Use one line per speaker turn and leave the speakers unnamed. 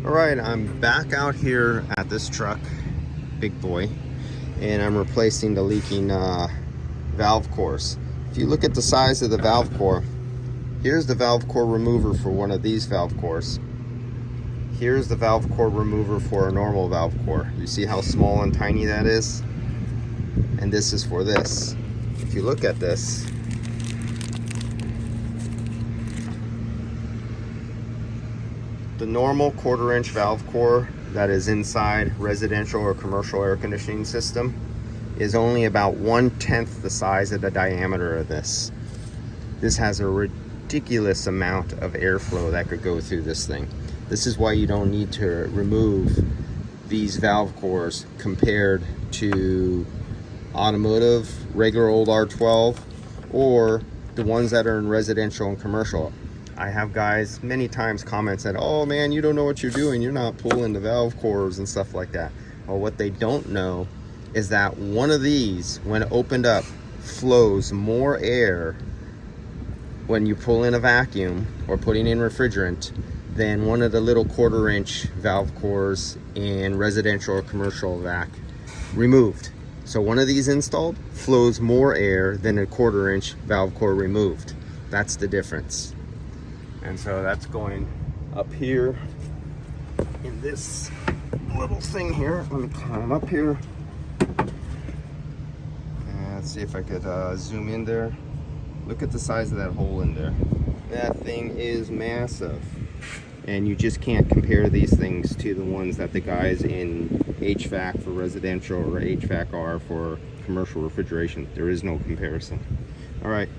All right, I'm back out here at this truck, big boy, and I'm replacing the leaking valve cores. If you look at the size of the valve core, here's the valve core remover for one of these valve cores. Here's the valve core remover for a normal valve core. You see how small and tiny that is? And this is for this. If you look at this, the normal 1/4 inch valve core that is inside residential or commercial air conditioning system is only about 1/10 the size of the diameter of this. This has a ridiculous amount of airflow that could go through this thing. This is why you don't need to remove these valve cores compared to automotive, regular old R12, or the ones that are in residential and commercial. I have guys many times comment said, oh man, you don't know what you're doing. You're not pulling the valve cores and stuff like that. Well, what they don't know is that one of these, when opened up, flows more air when you pull in a vacuum or putting in refrigerant than one of the little 1/4 inch valve cores in residential or commercial vac removed. So one of these installed flows more air than a 1/4 inch valve core removed. That's the difference. And so that's going up here in this little thing here. Let me climb up here. And let's see if I could zoom in there. Look at the size of that hole in there. That thing is massive. And you just can't compare these things to the ones that the guys in HVAC for residential or HVAC are for commercial refrigeration. There is no comparison. All right.